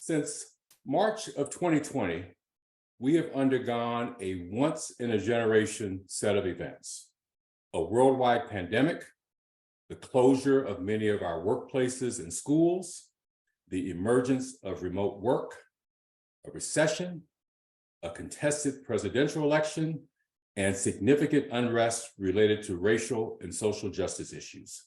Since March of 2020, we have undergone a once-in-a-generation set of events: a worldwide pandemic, the closure of many of our workplaces and schools, the emergence of remote work, a recession, a contested presidential election, and significant unrest related to racial and social justice issues.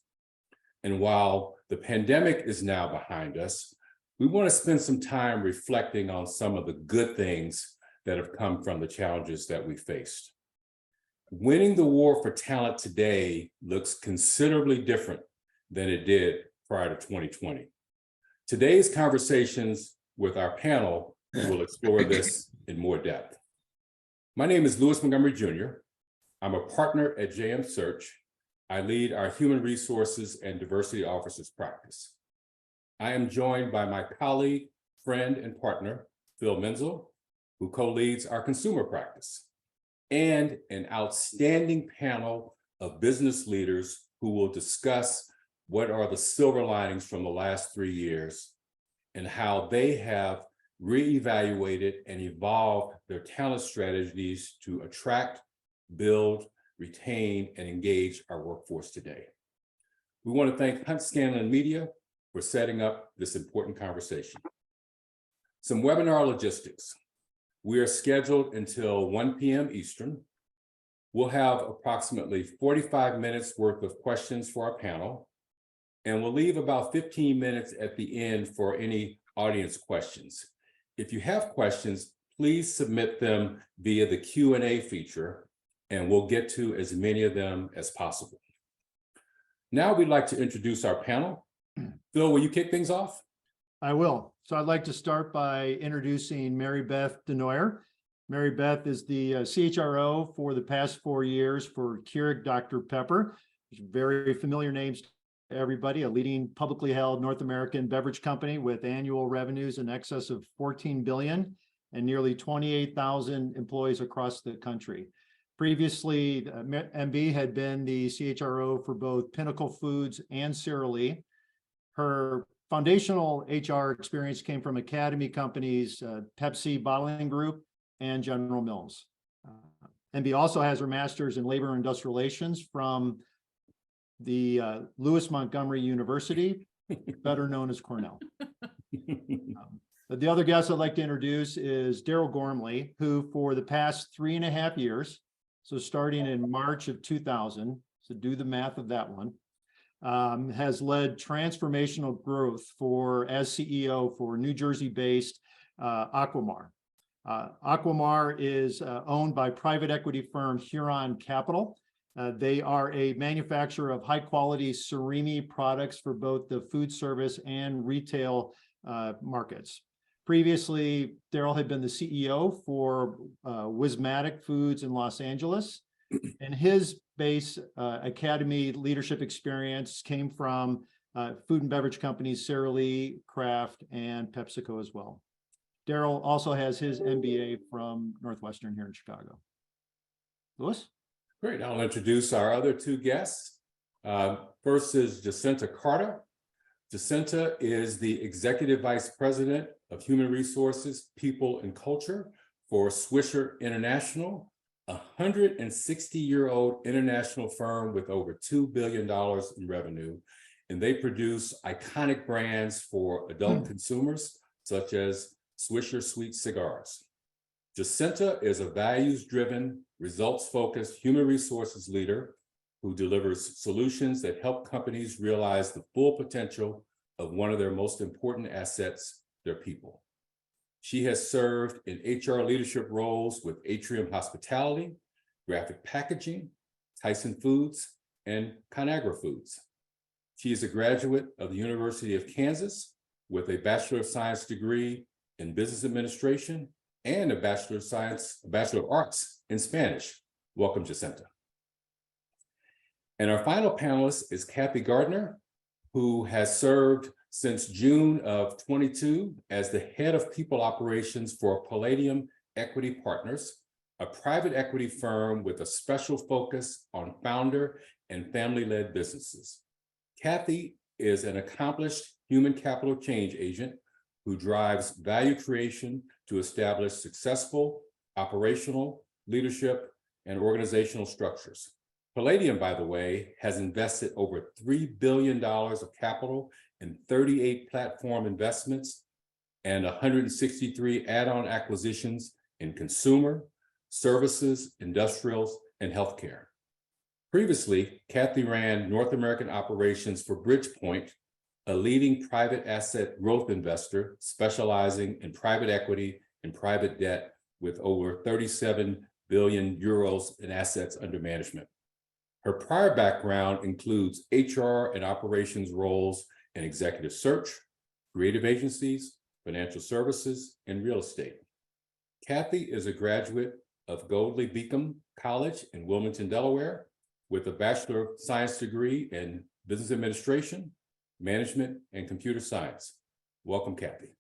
And while the pandemic is now behind us, we want to spend some time reflecting on some of the good things that have come from the challenges that we faced. Winning the war for talent today looks considerably different than it did prior to 2020. Today's conversations with our panel will explore this in more depth. My name is Louis Montgomery Jr. I'm a partner at JM Search. I lead our Human Resources and Diversity Officers practice. I am joined by my colleague, friend, and partner, Phil Menzel, who co-leads our consumer practice, and an outstanding panel of business leaders who will discuss what are the silver linings from the last 3 years and how they have reevaluated and evolved their talent strategies to attract, build, retain, and engage our workforce today. We want to thank Hunt Scanlon Media for setting up this important conversation. Some webinar logistics. We are scheduled until 1 p.m. Eastern. We'll have approximately 45 minutes worth of questions for our panel, and we'll leave about 15 minutes at the end for any audience questions. If you have questions, please submit them via the Q&A feature, and we'll get to as many of them as possible. Now we'd like to introduce our panel. Phil, will you kick things off? I will. So I'd like to start by introducing Mary Beth DeNooyer. Mary Beth is the CHRO for the past 4 years for Keurig Dr Pepper, which is very familiar names to everybody, a leading publicly held North American beverage company with annual revenues in excess of $14 billion and nearly 28,000 employees across the country. Previously, MB had been the CHRO for both Pinnacle Foods and Sara Lee. Her foundational HR experience came from Academy companies, Pepsi Bottling Group, and General Mills. MB also has her master's in labor and industrial relations from the Lewis Montgomery University, better known as Cornell. The other guest I'd like to introduce is Daryl Gormley, who for the past 3.5 years, so starting in March of 2000, so do the math of that one, has led transformational growth as CEO for New Jersey-based Aquamar. Aquamar is owned by private equity firm Huron Capital. They are a manufacturer of high-quality surimi products for both the food service and retail markets. Previously, Daryl had been the CEO for Wismatic Foods in Los Angeles, and his base Academy leadership experience came from food and beverage companies Sara Lee, Kraft, and PepsiCo as well. Daryl also has his MBA from Northwestern here in Chicago. Louis? Great. I'll introduce our other two guests. First is Jacinta Carter. Jacinta is the Executive Vice President of Human Resources, People, and Culture for Swisher International, a 160-year-old international firm with over $2 billion in revenue. And they produce iconic brands for adult consumers, such as Swisher Sweet Cigars. Jacinta is a values-driven, results-focused human resources leader who delivers solutions that help companies realize the full potential of one of their most important assets, their people. She has served in HR leadership roles with Atrium Hospitality, Graphic Packaging, Tyson Foods, and ConAgra Foods. She is a graduate of the University of Kansas with a Bachelor of Science degree in Business Administration and a Bachelor of Arts in Spanish. Welcome, Jacinta. And our final panelist is Kathy Gardner, who has served since June of 22 as the head of people operations for Palladium Equity Partners, a private equity firm with a special focus on founder and family-led businesses. Kathy is an accomplished human capital change agent who drives value creation to establish successful operational, leadership, and organizational structures. Palladium, by the way, has invested over $3 billion of capital in 38 platform investments and 163 add-on acquisitions in consumer, services, industrials, and healthcare. Previously, Kathy ran North American operations for Bridgepoint, a leading private asset growth investor specializing in private equity and private debt with over 37 billion euros in assets under management. Her prior background includes HR and operations roles in executive search, creative agencies, financial services, and real estate. Kathy is a graduate of Goldley Beacom College in Wilmington, Delaware, with a Bachelor of Science degree in Business Administration, Management, and Computer Science. Welcome, Kathy.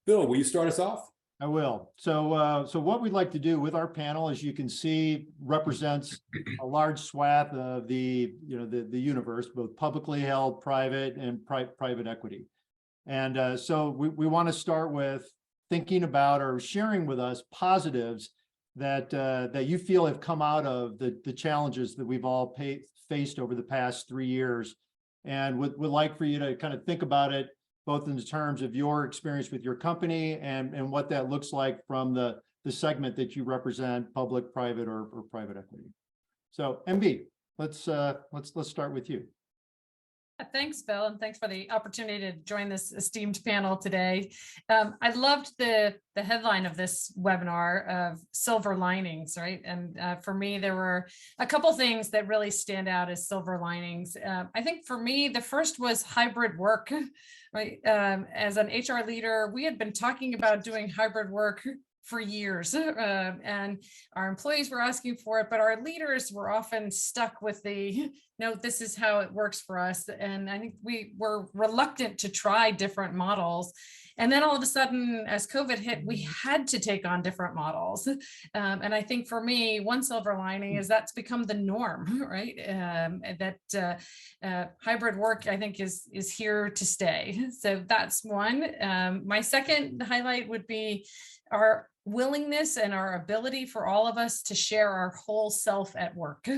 Phil, will you start us off? I will. So what we'd like to do with our panel, as you can see, represents a large swath of the universe, both publicly held, private, and private equity. And so we want to start with thinking about or sharing with us positives that you feel have come out of the challenges that we've all faced over the past 3 years, and would like for you to kind of think about it both in terms of your experience with your company and what that looks like from the segment that you represent, public, private, or private equity. So MB, let's start with you. Thanks, Phil, and thanks for the opportunity to join this esteemed panel today. I loved the headline of this webinar of silver linings, right? And for me, there were a couple things that really stand out as silver linings. I think for me, the first was hybrid work, right? As an HR leader, we had been talking about doing hybrid work for years, and our employees were asking for it, but our leaders were often stuck with the, no, this is how it works for us. And I think we were reluctant to try different models. And then all of a sudden, as COVID hit, we had to take on different models. And I think for me, one silver lining is that's become the norm, right? Hybrid work, I think, is here to stay. So that's one. My second highlight would be our willingness and our ability for all of us to share our whole self at work.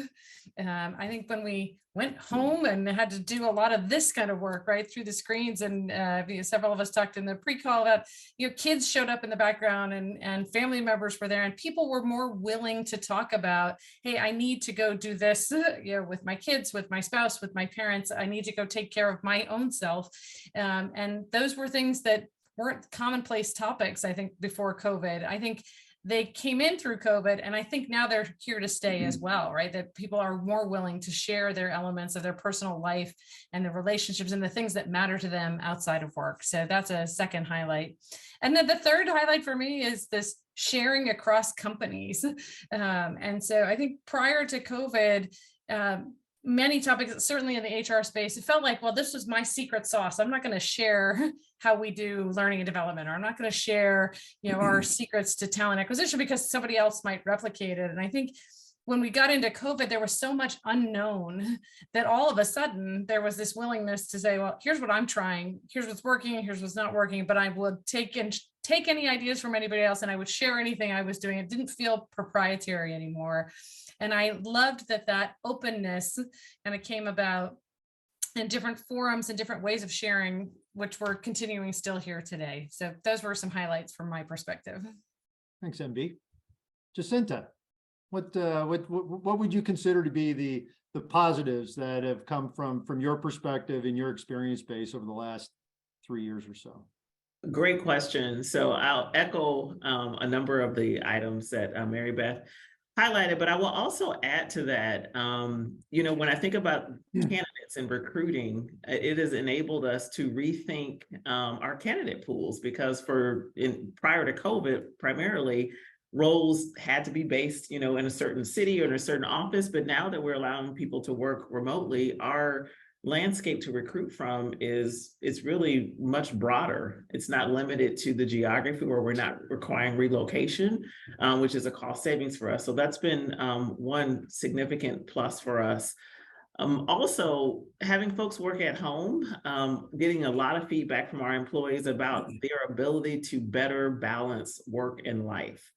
I think when we went home and had to do a lot of this kind of work right through the screens, and several of us talked in the pre-call about, kids showed up in the background and family members were there, and people were more willing to talk about, hey, I need to go do this, with my kids, with my spouse, with my parents. I need to go take care of my own self. And those were things that weren't commonplace topics, I think, before COVID. I think they came in through COVID, and I think now they're here to stay as well, right? That people are more willing to share their elements of their personal life and their relationships and the things that matter to them outside of work. So that's a second highlight. And then the third highlight for me is this sharing across companies. And so I think prior to COVID, many topics, certainly in the HR space, it felt like, well, this was my secret sauce. I'm not going to share how we do learning and development, or I'm not going to share, our secrets to talent acquisition because somebody else might replicate it. And I think when we got into COVID, there was so much unknown that all of a sudden there was this willingness to say, well, here's what I'm trying, here's what's working, here's what's not working, but I would take any ideas from anybody else, and I would share anything I was doing. It didn't feel proprietary anymore. And I loved that openness kind of came about in different forums and different ways of sharing, which we're continuing still here today. So those were some highlights from my perspective. Thanks, MB. Jacinta, what would you consider to be the positives that have come from your perspective and your experience base over the last 3 years or so? Great question. So I'll echo a number of the items that Mary Beth highlighted, but I will also add to that, when I think about candidates and recruiting, it has enabled us to rethink our candidate pools, because prior to COVID, primarily, roles had to be based, in a certain city or in a certain office, but now that we're allowing people to work remotely, our landscape to recruit from is really much broader. It's not limited to the geography, where we're not requiring relocation, which is a cost savings for us. So that's been one significant plus for us. Also, having folks work at home, getting a lot of feedback from our employees about their ability to better balance work and life,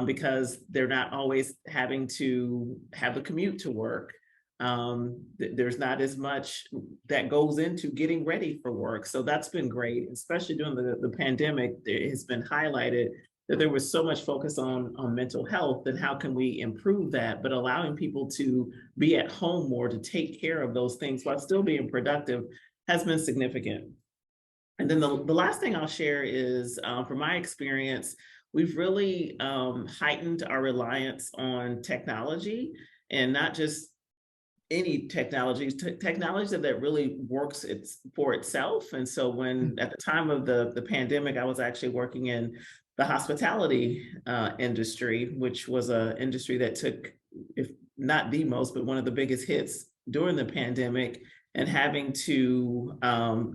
because they're not always having to have a commute to work. There's not as much that goes into getting ready for work. So that's been great, especially during the pandemic. It has been highlighted that there was so much focus on mental health and how can we improve that, but allowing people to be at home more to take care of those things while still being productive has been significant. And then the last thing I'll share is, from my experience, we've really heightened our reliance on technology, and not just any technologies, technology that really works for itself. And so when at the time of the pandemic, I was actually working in the hospitality industry, which was an industry that took, if not the most, but one of the biggest hits during the pandemic, and having to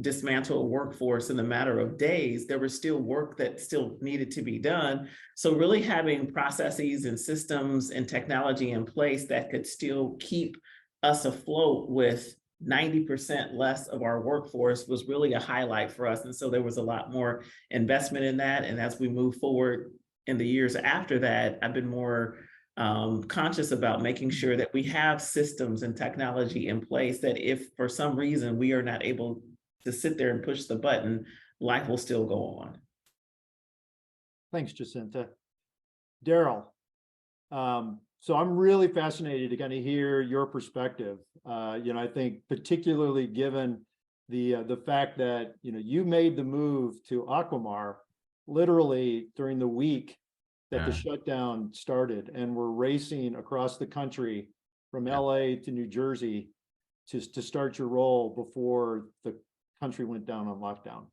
dismantle a workforce in a matter of days. There was still work that still needed to be done. So really having processes and systems and technology in place that could still keep us afloat with 90% less of our workforce was really a highlight for us. And so there was a lot more investment in that. And as we move forward in the years after that, I've been more conscious about making sure that we have systems and technology in place that if for some reason we are not able to sit there and push the button, life will still go on. Thanks, Jacinta. Daryl, so I'm really fascinated to kind of hear your perspective. I think particularly given the fact that, you made the move to Aquamar literally during the week that the shutdown started, and we're racing across the country from LA to New Jersey to start your role before the country went down on lockdown.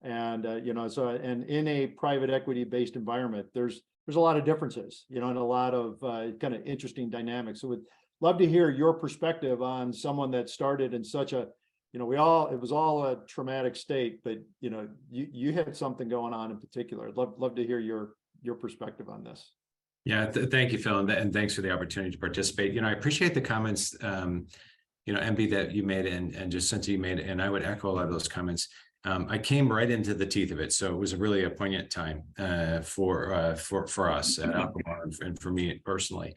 And, and in a private equity based environment, there's a lot of differences, and a lot of kind of interesting dynamics. So would love to hear your perspective on someone that started in such a, it was all a traumatic state, but, you had something going on in particular. I'd love to hear your perspective on this. Yeah, thank you, Phil, and thanks for the opportunity to participate. I appreciate the comments, MB, that you made and Jacinta you made, and I would echo a lot of those comments. I came right into the teeth of it, so it was really a poignant time for us at Aquamar and for me personally.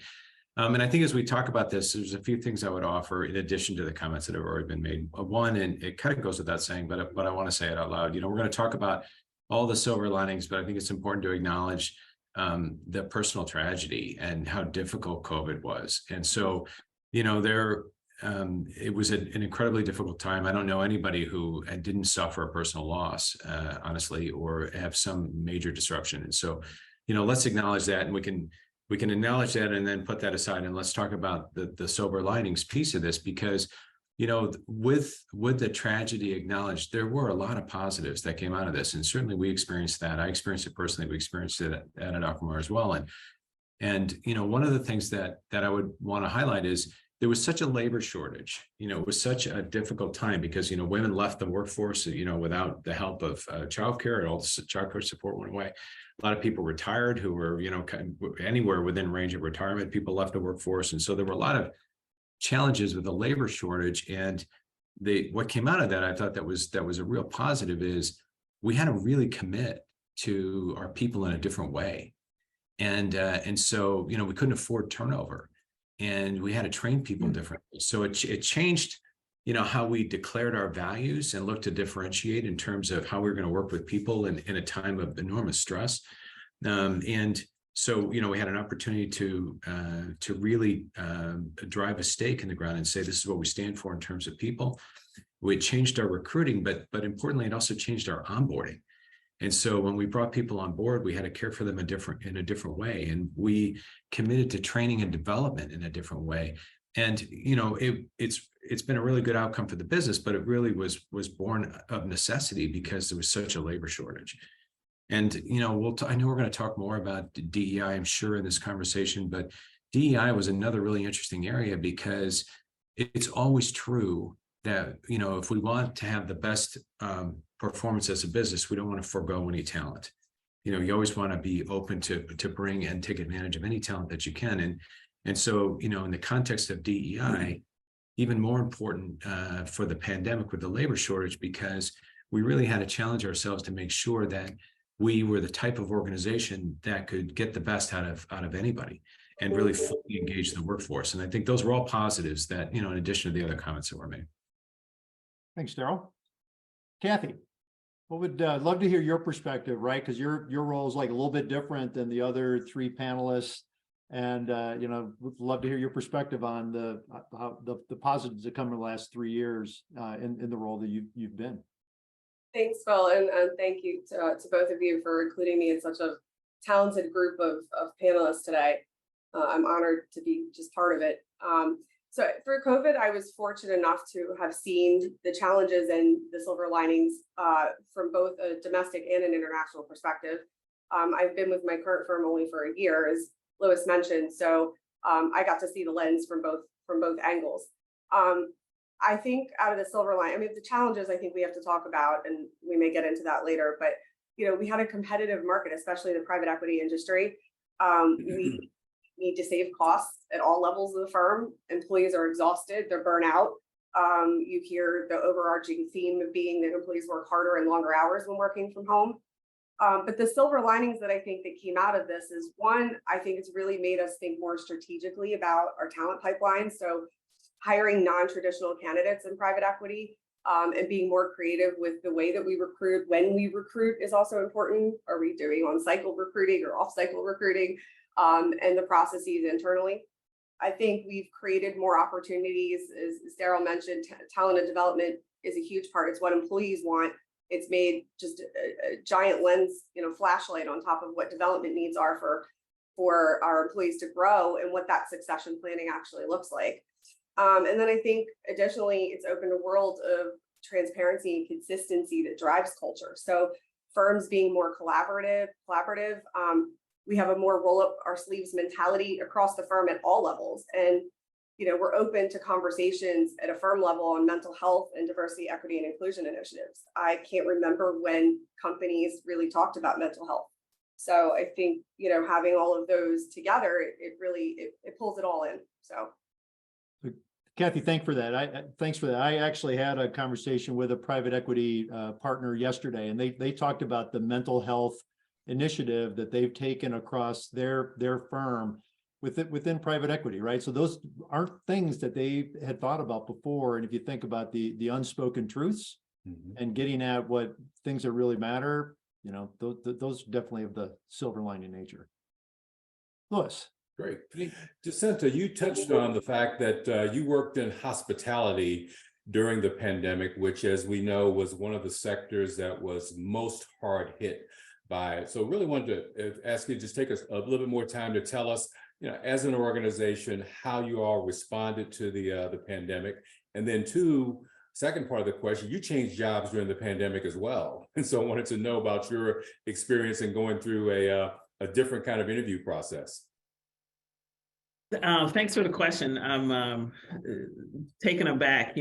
And I think as we talk about this, there's a few things I would offer in addition to the comments that have already been made. One, and it kind of goes without saying, but I want to say it out loud. We're going to talk about all the silver linings, but I think it's important to acknowledge the personal tragedy and how difficult COVID was. And so, it was an incredibly difficult time. I don't know anybody who didn't suffer a personal loss, honestly, or have some major disruption. And so, let's acknowledge that, and we can acknowledge that and then put that aside, and let's talk about the silver linings piece of this, because with the tragedy acknowledged, there were a lot of positives that came out of this, and certainly we experienced that. I experienced it personally. We experienced it at Aquamar as well. And one of the things that I would want to highlight is there was such a labor shortage. It was such a difficult time because women left the workforce without the help of childcare, and all the childcare support went away. A lot of people retired who were anywhere within range of retirement. People left the workforce, and so there were a lot of challenges with the labor shortage. And what came out of that, I thought that was a real positive, is we had to really commit to our people in a different way. And so we couldn't afford turnover, and we had to train people differently. So it changed how we declared our values and looked to differentiate in terms of how we were going to work with people in a time of enormous stress. And so, we had an opportunity to really drive a stake in the ground and say, this is what we stand for in terms of people. We changed our recruiting, but importantly, it also changed our onboarding. And so when we brought people on board, we had to care for them in a different way. And we committed to training and development in a different way. And, it's been a really good outcome for the business, but it really was born of necessity because there was such a labor shortage. And, I know we're going to talk more about DEI, I'm sure, in this conversation, but DEI was another really interesting area because it's always true that, if we want to have the best performance as a business, we don't want to forego any talent. You always want to be open to bring and take advantage of any talent that you can. And so, in the context of DEI, even more important for the pandemic with the labor shortage, because we really had to challenge ourselves to make sure that we were the type of organization that could get the best out of anybody and really fully engage the workforce. And I think those were all positives that, in addition to the other comments that were made. Thanks, Daryl. Kathy, what would love to hear your perspective, right? Because your role is like a little bit different than the other three panelists. And, would love to hear your perspective on the positives that come in the last 3 years in the role that you've been. Thanks, Phil, and thank you to both of you for including me in such a talented group of panelists today. I'm honored to be just part of it. So through COVID, I was fortunate enough to have seen the challenges and the silver linings from both a domestic and an international perspective. I've been with my current firm only for a year, as Lois mentioned, so I got to see the lens from both angles. I think out of the silver line, the challenges I think we have to talk about, and we may get into that later, but we had a competitive market, especially the private equity industry. We need to save costs at all levels of the firm. Employees are exhausted, they're burnt out. You hear the overarching theme of being that employees work harder and longer hours when working from home. But the silver linings that I think that came out of this is, one, I think it's really made us think more strategically about our talent pipeline. So hiring non-traditional candidates in private equity and being more creative with the way that we recruit, when we recruit is also important. Are we doing on-cycle recruiting or off-cycle recruiting, and the processes internally? I think we've created more opportunities. As Daryl mentioned, talent and development is a huge part. It's what employees want. It's made just a giant lens, flashlight on top of what development needs are for our employees to grow and what that succession planning actually looks like. And then I think additionally, it's opened a world of transparency and consistency that drives culture. So firms being more collaborative, we have a more roll up our sleeves mentality across the firm at all levels. And, we're open to conversations at a firm level on mental health and diversity, equity, and inclusion initiatives. I can't remember when companies really talked about mental health. So I think, having all of those together, it really pulls it all in. So. Kathy, thanks for that. I actually had a conversation with a private equity partner yesterday, and they talked about the mental health initiative that they've taken across their firm within private equity, right? So those aren't things that they had thought about before. And if you think about the unspoken truths and getting at what things that really matter, those definitely have the silver lining nature. Lois. Great. Jacinta, you touched on the fact that you worked in hospitality during the pandemic, which, as we know, was one of the sectors that was most hard hit by it. So really wanted to ask you to just take us a little bit more time to tell us, as an organization, how you all responded to the pandemic. And then second part of the question, you changed jobs during the pandemic as well. And so I wanted to know about your experience in going through a different kind of interview process. Thanks for the question. I'm taken aback,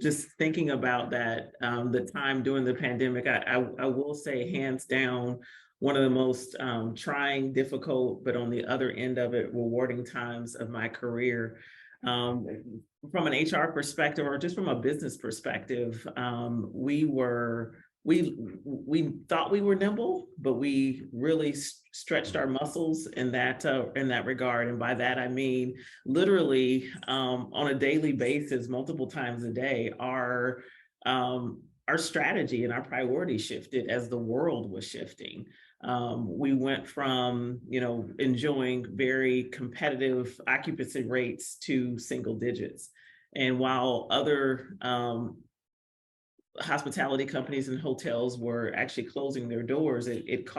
just thinking about that, the time during the pandemic. I will say, hands down, one of the most trying, difficult, but on the other end of it, rewarding times of my career. From an HR perspective, or just from a business perspective, we thought we were nimble, but we really stretched our muscles in that regard. And by that, I mean, literally on a daily basis, multiple times a day, our strategy and our priorities shifted as the world was shifting. We went from, enjoying very competitive occupancy rates to single digits. And while other hospitality companies and hotels were actually closing their doors, it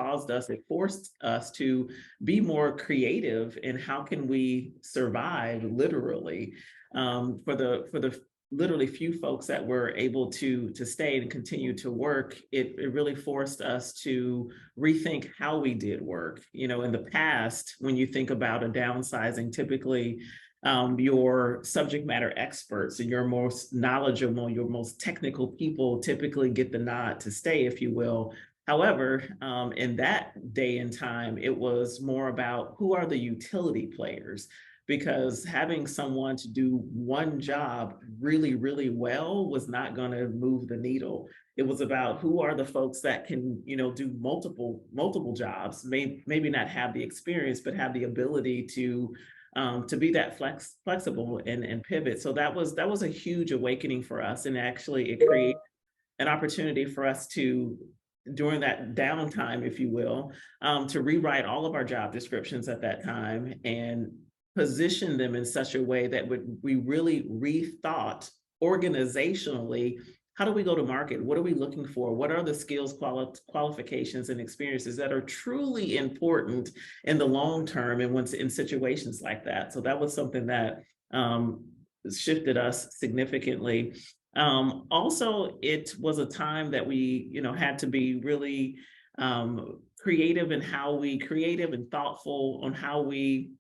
forced us to be more creative in how can we survive, literally, for the literally few folks that were able to stay and continue to work. It really forced us to rethink how we did work. In the past, when you think about a downsizing, typically your subject matter experts and your most knowledgeable, your most technical people typically get the nod to stay, if you will. However, in that day and time, it was more about who are the utility players, because having someone to do one job really, really well was not going to move the needle. It was about who are the folks that can, do multiple jobs, maybe not have the experience, but have the ability to be that flexible and pivot. So that was a huge awakening for us. And actually it created an opportunity for us to, during that downtime, if you will, to rewrite all of our job descriptions at that time and position them in such a way that we really rethought organizationally, how do we go to market? What are we looking for? What are the skills, qualifications, and experiences that are truly important in the long term and once in situations like that? So that was something that shifted us significantly. Also, it was a time that we, had to be really creative and thoughtful on how we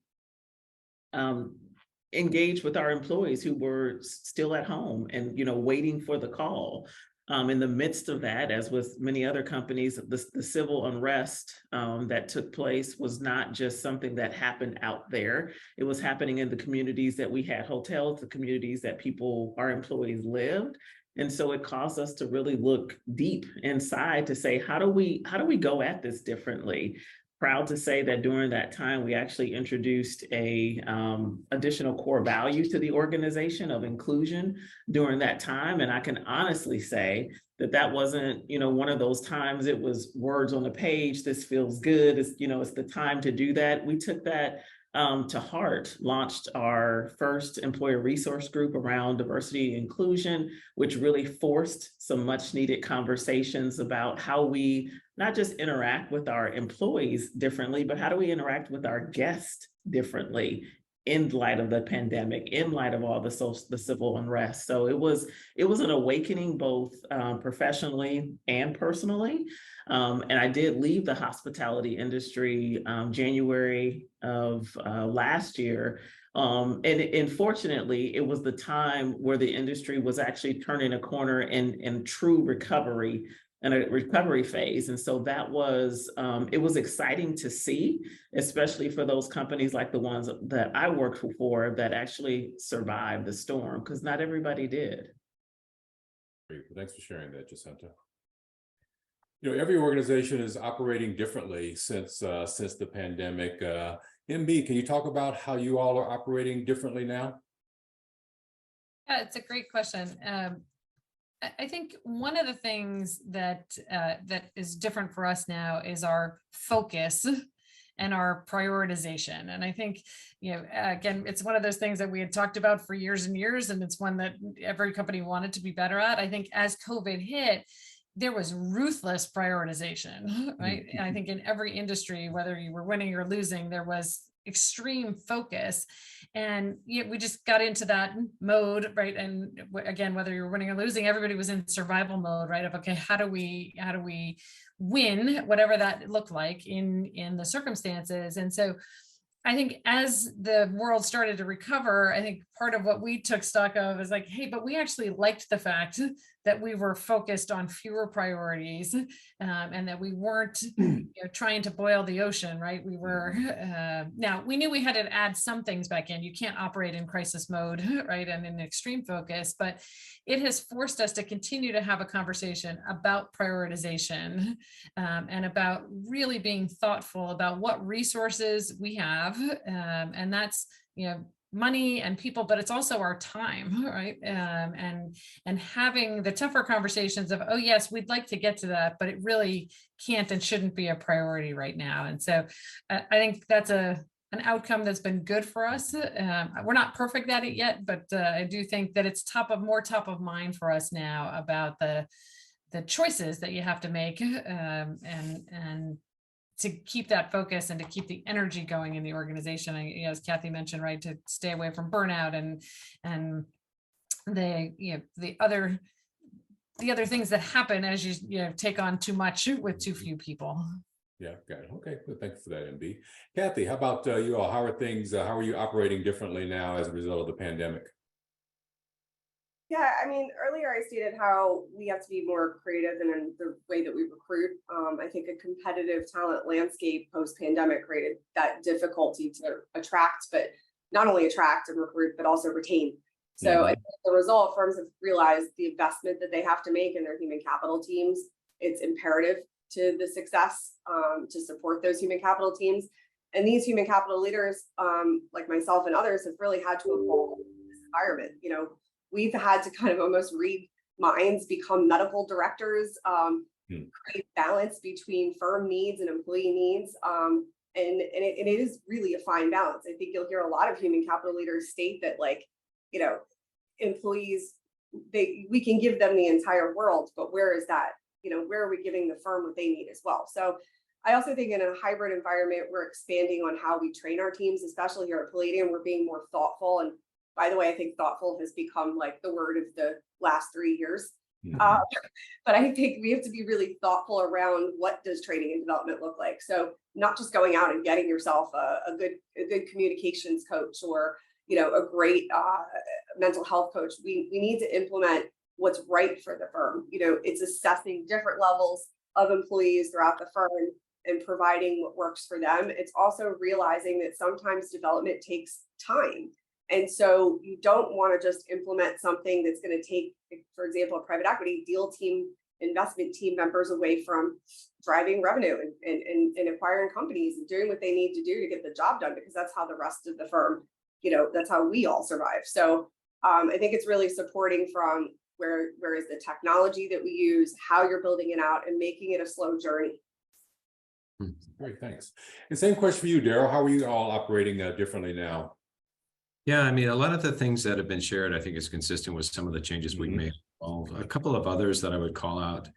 engage with our employees who were still at home and, waiting for the call. In the midst of that, as with many other companies, the civil unrest that took place was not just something that happened out there. It was happening in the communities that we had hotels, the communities that our employees lived. And so it caused us to really look deep inside to say, how do we go at this differently? Proud to say that during that time, we actually introduced a additional core value to the organization of inclusion during that time. And I can honestly say that wasn't, one of those times it was words on the page, this feels good, it's the time to do that. We took that to heart, launched our first employer resource group around diversity and inclusion, which really forced some much needed conversations about how we not just interact with our employees differently, but how do we interact with our guests differently in light of the pandemic, in light of all the civil unrest. So it was an awakening both professionally and personally. And I did leave the hospitality industry January of last year. And fortunately, it was the time where the industry was actually turning a corner in true recovery and a recovery phase. And so that was, it was exciting to see, especially for those companies like the ones that I worked for that actually survived the storm, because not everybody did. Great. Well, thanks for sharing that, Jacinta. Every organization is operating differently since the pandemic. MB, can you talk about how you all are operating differently now? Yeah, it's a great question. I think one of the things that is different for us now is our focus and our prioritization. And I think, again, it's one of those things that we had talked about for years and years, and it's one that every company wanted to be better at. I think as COVID hit, there was ruthless prioritization, right? And I think in every industry, whether you were winning or losing, there was extreme focus. And we just got into that mode, right? And again, whether you're winning or losing, everybody was in survival mode, right? Of, okay, how do we win, whatever that looked like in the circumstances. And so I think as the world started to recover, I think part of what we took stock of is like, hey, but we actually liked the fact that we were focused on fewer priorities and that we weren't trying to boil the ocean, right? We were, now we knew we had to add some things back in. You can't operate in crisis mode, right? And in extreme focus, but it has forced us to continue to have a conversation about prioritization and about really being thoughtful about what resources we have. And that's, money and people, but it's also our time, right? And having the tougher conversations of, oh yes, we'd like to get to that, but it really can't and shouldn't be a priority right now. And so I think that's an outcome that's been good for us. We're not perfect at it yet, but I do think that it's more top of mind for us now about the choices that you have to make and to keep that focus and to keep the energy going in the organization. As Kathy mentioned, right, to stay away from burnout and the other things that happen as you take on too much with too few people. Yeah, got it. Okay, good. Thank you for that, MB. Kathy, how about you all? How are things? How are you operating differently now as a result of the pandemic? Yeah, earlier I stated how we have to be more creative in the way that we recruit. I think a competitive talent landscape post-pandemic created that difficulty to attract, but not only attract and recruit, but also retain. So as a result, firms have realized the investment that they have to make in their human capital teams. It's imperative to the success to support those human capital teams. And these human capital leaders, like myself and others, have really had to evolve in this environment. You know, we've had to kind of almost read minds, become medical directors, create balance between firm needs and employee needs. And it is really a fine balance. I think you'll hear a lot of human capital leaders state that, like, you know, employees, we can give them the entire world, but where is that? You know, where are we giving the firm what they need as well? So I also think in a hybrid environment, we're expanding on how we train our teams, especially here at Palladium. We're being more thoughtful. And by the way, I think thoughtful has become like the word of the last 3 years. But I think we have to be really thoughtful around what does training and development look like. So not just going out and getting yourself a good communications coach or, you know, a great mental health coach. We need to implement what's right for the firm. You know, it's assessing different levels of employees throughout the firm and providing what works for them. It's also realizing that sometimes development takes time. And so you don't want to just implement something that's going to take, for example, a private equity deal team, investment team members away from driving revenue and acquiring companies and doing what they need to do to get the job done, because that's how the rest of the firm, you know, that's how we all survive. So I think it's really supporting from where is the technology that we use, how you're building it out, and making it a slow journey. Great, thanks. And same question for you, Daryl. How are you all operating differently now? Yeah, I mean, a lot of the things that have been shared, I think, is consistent with some of the changes we've made. A couple of others that I would call out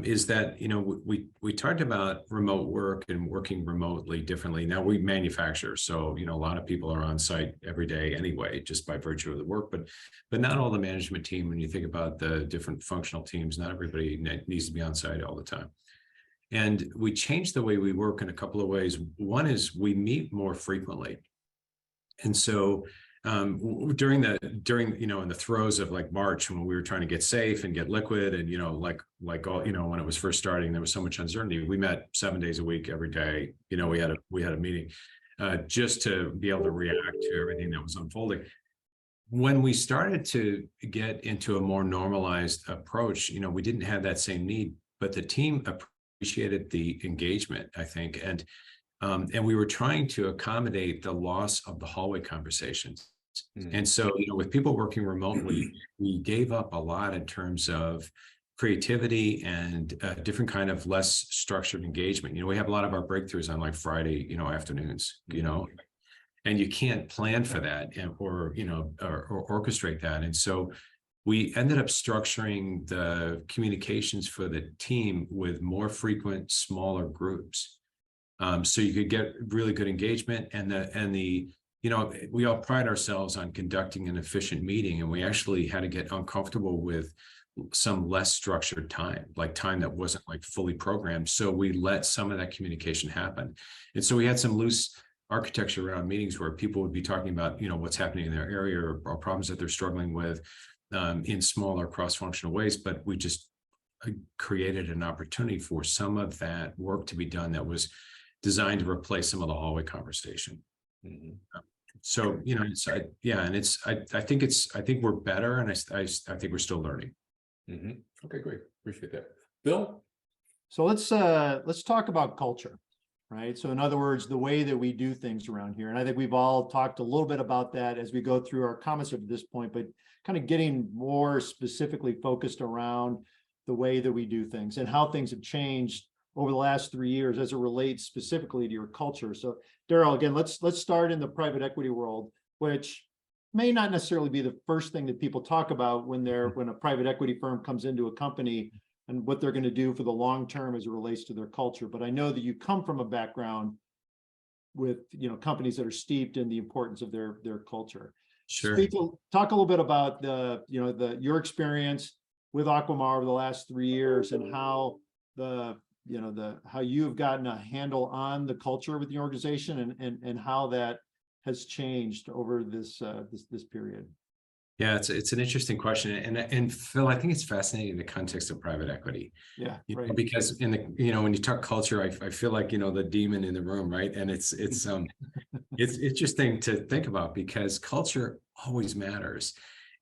is that, you know, we talked about remote work and working remotely differently. Now we manufacture, so, you know, a lot of people are on site every day anyway, just by virtue of the work, but not all the management team. When you think about the different functional teams, not everybody needs to be on site all the time. And we changed the way we work in a couple of ways. One is we meet more frequently. And so during you know, in the throes of like March, when we were trying to get safe and get liquid, and, you know, like all, you know, when it was first starting, there was so much uncertainty. We met 7 days a week, every day. You know, we had a meeting just to be able to react to everything that was unfolding. When we started to get into a more normalized approach, you know, we didn't have that same need, but the team appreciated the engagement, I think, and we were trying to accommodate the loss of the hallway conversations. And so, you know, with people working remotely, we gave up a lot in terms of creativity and different kind of less structured engagement. You know, we have a lot of our breakthroughs on like Friday, you know, afternoons, you know, and you can't plan for that or orchestrate that. And so we ended up structuring the communications for the team with more frequent, smaller groups. So you could get really good engagement, and the you know, we all pride ourselves on conducting an efficient meeting, and we actually had to get uncomfortable with some less structured time, like time that wasn't like fully programmed. So we let some of that communication happen. And so we had some loose architecture around meetings where people would be talking about, you know, what's happening in their area or problems that they're struggling with in smaller cross-functional ways. But we just created an opportunity for some of that work to be done that was designed to replace some of the hallway conversation. So, you know, I think we're better, and I think we're still learning. Okay, great. Appreciate that. Bill? So let's talk about culture, right? So in other words, the way that we do things around here. And I think we've all talked a little bit about that as we go through our comments at this point, but kind of getting more specifically focused around the way that we do things and how things have changed over the last 3 years as it relates specifically to your culture. So Daryl, again, let's start in the private equity world, which may not necessarily be the first thing that people talk about when a private equity firm comes into a company and what they're going to do for the long term as it relates to their culture. But I know that you come from a background with, you know, companies that are steeped in the importance of their culture. Sure. Talk a little bit about your experience with Aquamar over the last 3 years and how how you've gotten a handle on the culture with the organization and how that has changed over this period. Yeah, it's an interesting question, and Phil, I think it's fascinating in the context of private equity. Yeah, right. Know, because in the when you talk culture, I feel like the demon in the room, right? And it's it's interesting to think about because culture always matters.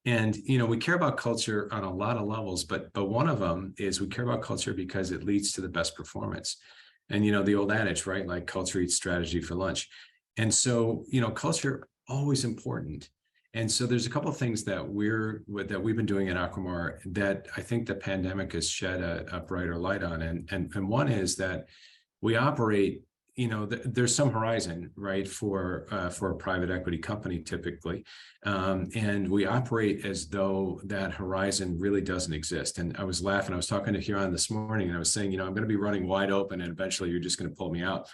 And, we care about culture on a lot of levels, but one of them is we care about culture because it leads to the best performance. And, the old adage, right? Like culture eats strategy for lunch. And so, culture always important. And so there's a couple of things that we've been doing at Aquamar that I think the pandemic has shed a brighter light on. And one is that we operate, there's some horizon, right, for a private equity company typically. And we operate as though that horizon really doesn't exist. And I was laughing, I was talking to Huron this morning and I was saying, I'm going to be running wide open and eventually you're just going to pull me out.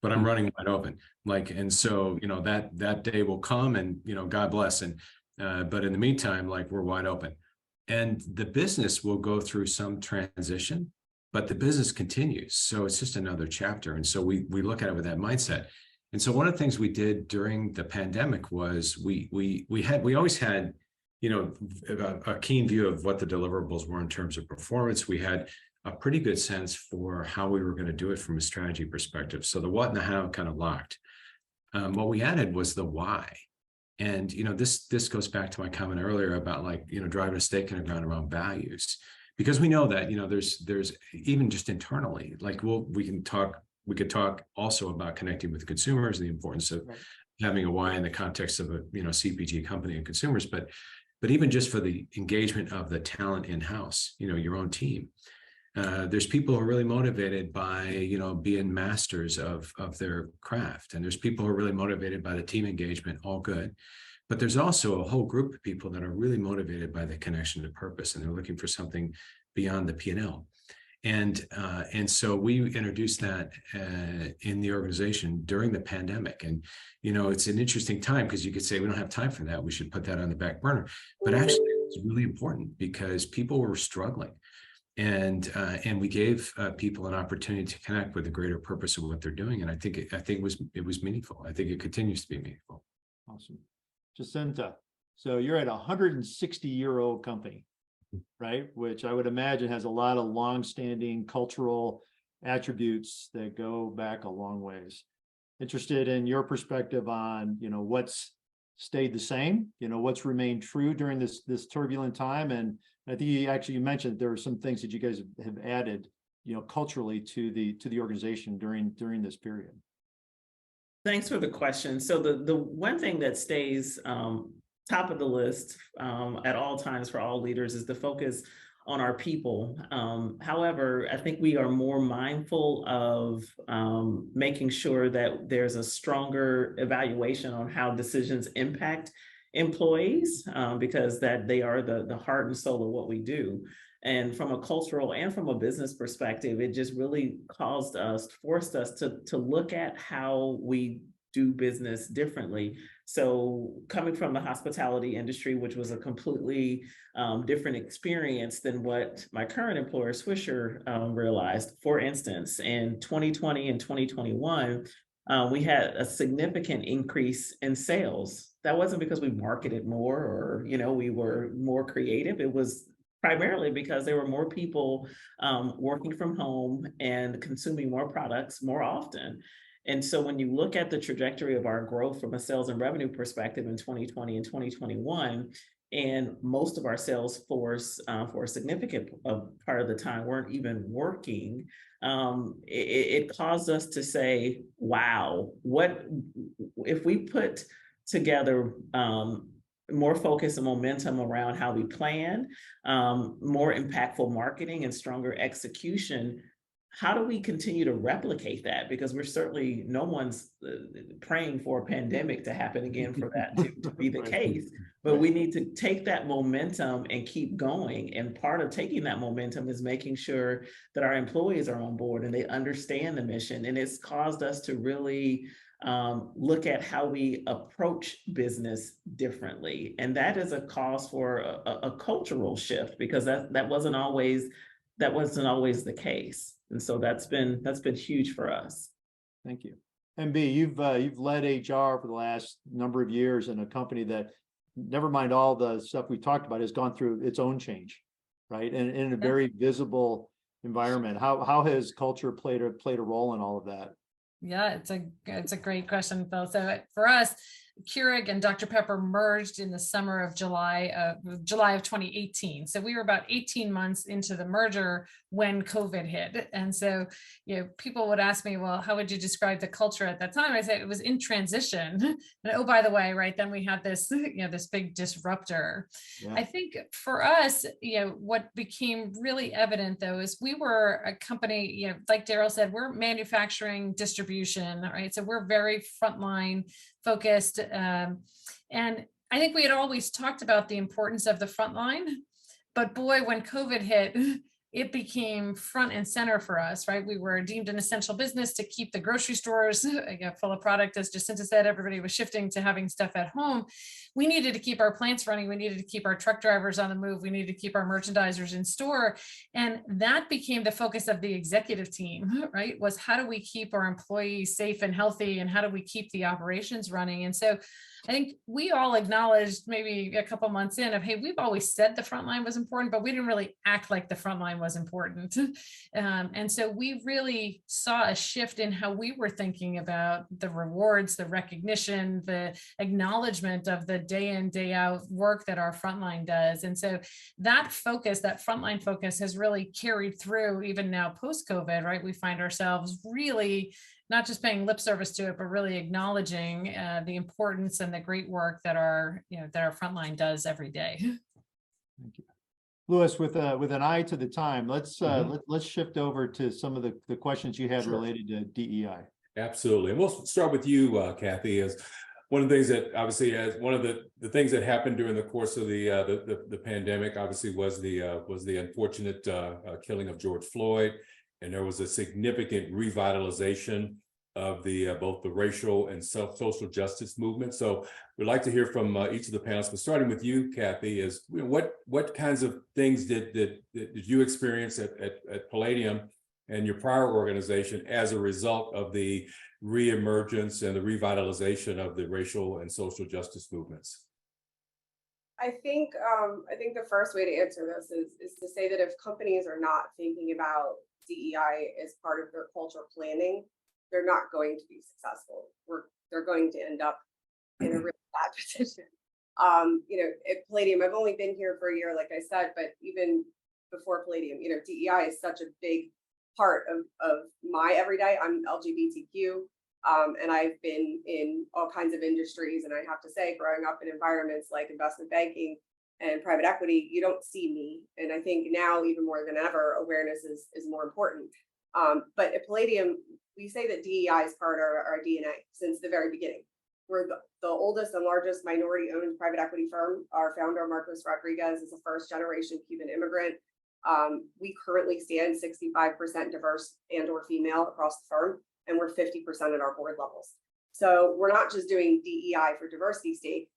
But I'm running wide open. And so, that day will come and, God bless. And, but in the meantime, we're wide open and the business will go through some transition, but the business continues. So it's just another chapter. And so we look at it with that mindset. And so one of the things we did during the pandemic was we always had, a keen view of what the deliverables were in terms of performance. We had a pretty good sense for how we were going to do it from a strategy perspective. So the what and the how kind of locked. What we added was the why. And, this goes back to my comment earlier about driving a stake in the ground around values, because we know that, there's even just internally, we could talk also about connecting with consumers, the importance of having a why in the context of a, CPG company and consumers, but even just for the engagement of the talent in-house, your own team. There's people who are really motivated by, being masters of their craft. And there's people who are really motivated by the team engagement, all good. But there's also a whole group of people that are really motivated by the connection to purpose, and they're looking for something beyond the P&L. And so we introduced that in the organization during the pandemic. And, it's an interesting time because you could say we don't have time for that. We should put that on the back burner. But actually, it's really important because people were struggling. And we gave people an opportunity to connect with the greater purpose of what they're doing, and I think it was meaningful. I think it continues to be meaningful. Awesome, Jacinta. So you're at a 160-year-old company, right? Which I would imagine has a lot of long-standing cultural attributes that go back a long ways. Interested in your perspective on what's stayed the same, what's remained true during this turbulent time. And I think you mentioned there are some things that you guys have added, culturally to the organization during this period. Thanks for the question. So the one thing that stays top of the list at all times for all leaders is the focus on our people. However, I think we are more mindful of making sure that there's a stronger evaluation on how decisions impact employees, because that they are the heart and soul of what we do. And from a cultural and from a business perspective, it just really forced us to look at how we do business differently. So coming from the hospitality industry, which was a completely different experience than what my current employer, Swisher, realized. For instance, in 2020 and 2021, we had a significant increase in sales. That wasn't because we marketed more or, we were more creative. It was primarily because there were more people working from home and consuming more products more often. And so when you look at the trajectory of our growth from a sales and revenue perspective in 2020 and 2021, and most of our sales force for a significant part of the time weren't even working, it caused us to say, wow, what if we put together more focus and momentum around how we plan, more impactful marketing and stronger execution, how do we continue to replicate that? Because no one's praying for a pandemic to happen again for that to be the case. But we need to take that momentum and keep going. And part of taking that momentum is making sure that our employees are on board and they understand the mission. And it's caused us to really look at how we approach business differently. And that is a cause for a cultural shift, because that wasn't always the case. And so that's been huge for us. Thank you. MB, you've led HR for the last number of years in a company that, never mind all the stuff we talked about, has gone through its own change, right? And in a very visible environment. How has culture played a role in all of that? Yeah, it's a great question, Phil. So for us, Keurig and Dr. Pepper merged in the summer of July of 2018. So we were about 18 months into the merger when COVID hit. And so, people would ask me, well, how would you describe the culture at that time? I said it was in transition. And oh, by the way, right, then we had this, this big disruptor. Yeah. I think for us, what became really evident though, is we were a company, like Daryl said, we're manufacturing distribution, right? So we're very frontline focused. And I think we had always talked about the importance of the frontline, but boy, when COVID hit, it became front and center for us, right? We were deemed an essential business to keep the grocery stores full of product. As Jacinta said, everybody was shifting to having stuff at home. We needed to keep our plants running. We needed to keep our truck drivers on the move. We needed to keep our merchandisers in store. And that became the focus of the executive team, right? Was how do we keep our employees safe and healthy? And how do we keep the operations running? And so I think we all acknowledged maybe a couple months in of, hey, we've always said the front line was important, but we didn't really act like the front line was important. And so we really saw a shift in how we were thinking about the rewards, the recognition, the acknowledgement of the day in, day out work that our frontline does. And so that focus, that frontline focus has really carried through even now post-COVID, right? We find ourselves really not just paying lip service to it, but really acknowledging the importance and the great work that our frontline does every day. Thank you. Louis, with an eye to the time, let's shift over to some of the questions you had related to DEI. Absolutely. And we'll start with you, Kathy, as one of the things that obviously, as one of the things that happened during the course of the pandemic, obviously was the unfortunate killing of George Floyd. And there was a significant revitalization of both the racial and social justice movement. So we'd like to hear from each of the panelists, but starting with you, Kathy, is what kinds of things did you experience at Palladium and your prior organization as a result of the reemergence and the revitalization of the racial and social justice movements? I think the first way to answer this is to say that if companies are not thinking about DEI as part of their culture planning, they're not going to be successful. They're going to end up in a really bad position. At Palladium, I've only been here for a year, like I said, but even before Palladium, DEI is such a big part of my everyday. I'm LGBTQ, and I've been in all kinds of industries. And I have to say, growing up in environments like investment banking and private equity, you don't see me. And I think now even more than ever, awareness is more important. But at Palladium, we say that DEI is part of our DNA since the very beginning. We're the oldest and largest minority-owned private equity firm. Our founder, Marcos Rodriguez, is a first-generation Cuban immigrant. We currently stand 65% diverse and or female across the firm, and we're 50% at our board levels. So we're not just doing DEI for diversity's sake.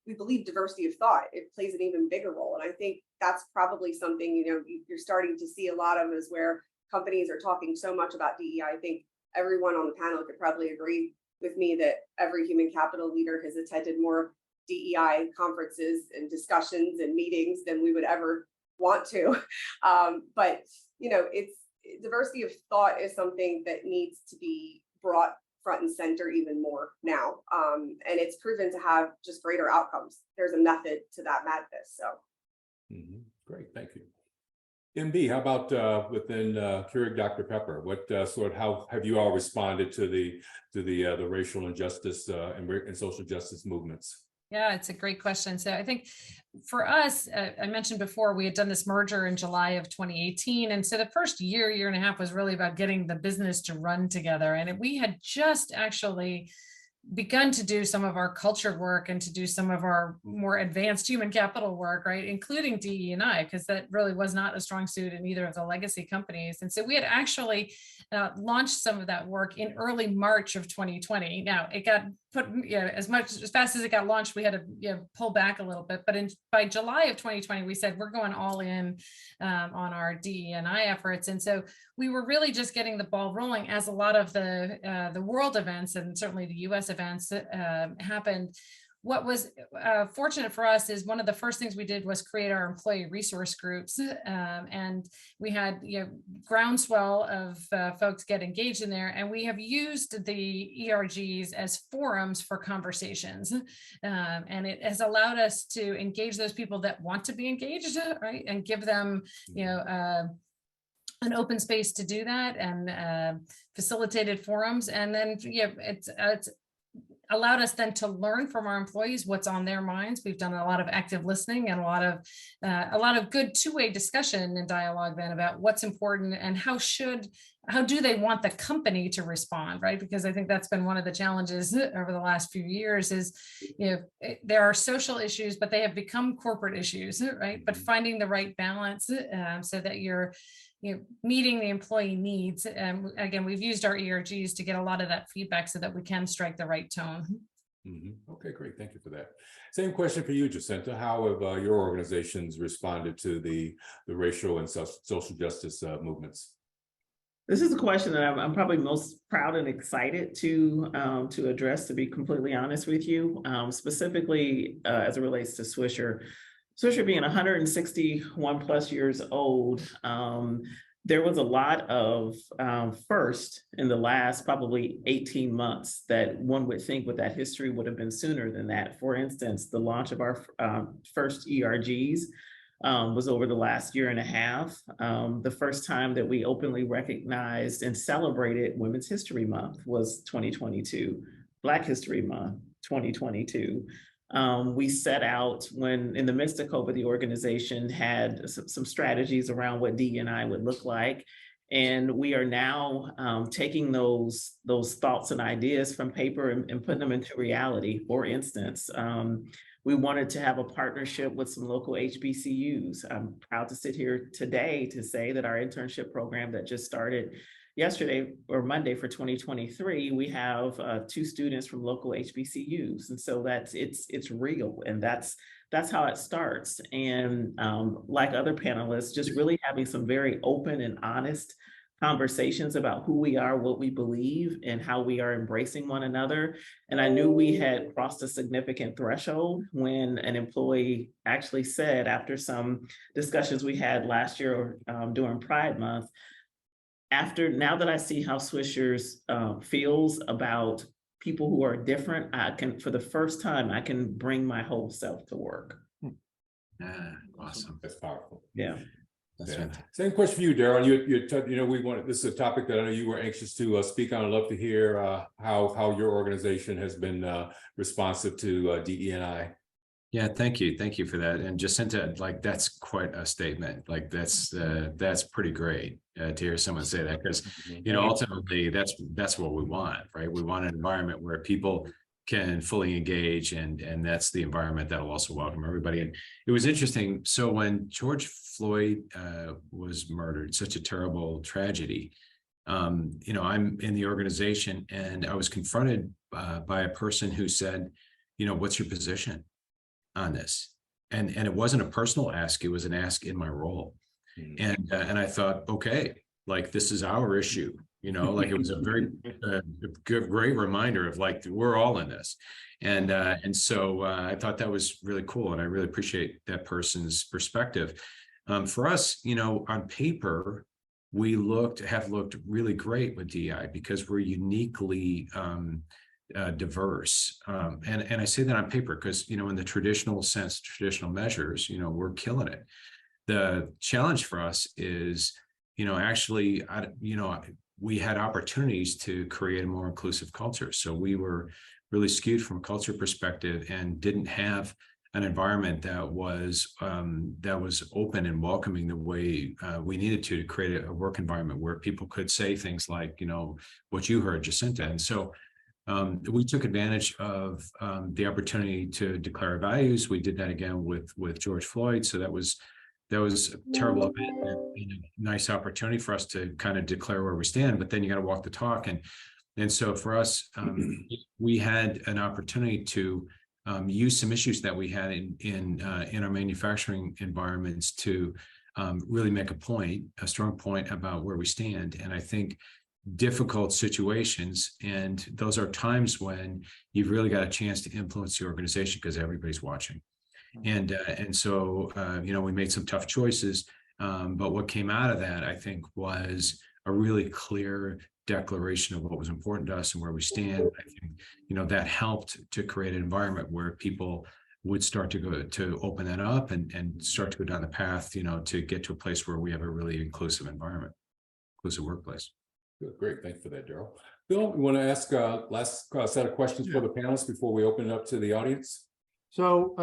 We believe diversity of thought, it plays an even bigger role. And I think that's probably something, you're starting to see a lot of, is where companies are talking so much about DEI. I think everyone on the panel could probably agree with me that every human capital leader has attended more DEI conferences and discussions and meetings than we would ever want to. But it's diversity of thought is something that needs to be brought front and center even more now. And it's proven to have just greater outcomes. There's a method to that madness. So great, thank you. MB, how about within Keurig Dr Pepper? How have you all responded to the racial injustice and social justice movements? Yeah, it's a great question. So I think for us, I mentioned before, we had done this merger in July of 2018. And so the first year and a half was really about getting the business to run together. And we had just actually begun to do some of our culture work and to do some of our more advanced human capital work, right, including DE&I, because that really was not a strong suit in either of the legacy companies. And so we had actually launched some of that work in early March of 2020. Now it got put, as fast as it got launched, we had to pull back a little bit. But by July of 2020, we said we're going all in on our DE&I efforts. And so we were really just getting the ball rolling as a lot of the world events and certainly the US events happened. what was fortunate for us is one of the first things we did was create our employee resource groups. And we had groundswell of folks get engaged in there. And we have used the ERGs as forums for conversations. And it has allowed us to engage those people that want to be engaged, right? And give them, an open space to do that, and facilitated forums. And then, it's allowed us then to learn from our employees what's on their minds. We've done a lot of active listening and a lot of good two-way discussion and dialogue then about what's important and how do they want the company to respond, right? Because I think that's been one of the challenges over the last few years is, there are social issues, but they have become corporate issues, right? But finding the right balance so that you're meeting the employee needs. And again, we've used our ERGs to get a lot of that feedback so that we can strike the right tone. Okay, great. Thank you for that. Same question for you, Jacinta. How have your organizations responded to the racial and social justice movements? This is a question that I'm probably most proud and excited to address, to be completely honest with you, specifically as it relates to Swisher. Swisher being 161 plus years old, there was a lot of first in the last probably 18 months that one would think with that history would have been sooner than that. For instance, the launch of our first ERGs was over the last year and a half. The first time that we openly recognized and celebrated Women's History Month was 2022, Black History Month 2022. We set out when in the midst of COVID, the organization had some strategies around what DE&I would look like. And we are now taking those thoughts and ideas from paper and putting them into reality. For instance, we wanted to have a partnership with some local HBCUs. I'm proud to sit here today to say that our internship program that just started yesterday or Monday for 2023, we have 2 students from local HBCUs. And so it's real, and that's how it starts. And like other panelists, just really having some very open and honest conversations about who we are, what we believe, and how we are embracing one another. And I knew we had crossed a significant threshold when an employee actually said, after some discussions we had last year during Pride Month, now that I see how Swishers feels about people who are different, I can, for the first time, I can bring my whole self to work. Awesome. That's powerful. Yeah. That's fantastic. Same question for you, Daryl. We wanted, this is a topic that I know you were anxious to speak on. I'd love to hear how your organization has been responsive to DE&I. Yeah, thank you. Thank you for that. And Jacinta, like, that's quite a statement. Like, that's pretty great to hear someone say that, because, ultimately that's what we want, right? We want an environment where people can fully engage, and that's the environment that'll also welcome everybody. And it was interesting. So when George Floyd was murdered, such a terrible tragedy, I'm in the organization, and I was confronted by a person who said, what's your position on this? And it wasn't a personal ask, it was an ask in my role. And I thought, okay, like, this is our issue, like, it was a very great reminder of, like, we're all in this. And so I thought that was really cool, and I really appreciate that person's perspective. For us, on paper, we have looked really great with DI because we're uniquely diverse. And I say that on paper because, in the traditional sense, traditional measures, we're killing it. The challenge for us is, we had opportunities to create a more inclusive culture. So we were really skewed from a culture perspective and didn't have an environment that was open and welcoming the way we needed to create a work environment where people could say things like, what you heard, Jacinta. And so we took advantage of the opportunity to declare our values. We did that again with George Floyd. So that was a terrible event and a nice opportunity for us to kind of declare where we stand. But then you got to walk the talk, and so for us, we had an opportunity to use some issues that we had in our manufacturing environments to really make a strong point about where we stand. And I think difficult situations. And those are times when you've really got a chance to influence the organization because everybody's watching. And so, we made some tough choices. But what came out of that, I think, was a really clear declaration of what was important to us and where we stand. I think, that helped to create an environment where people would start to open that up and start to go down the path, to get to a place where we have a really inclusive environment, inclusive workplace. Good, great. Thanks for that, Daryl. Bill, you want to ask last set of questions for the panelists before we open it up to the audience? So,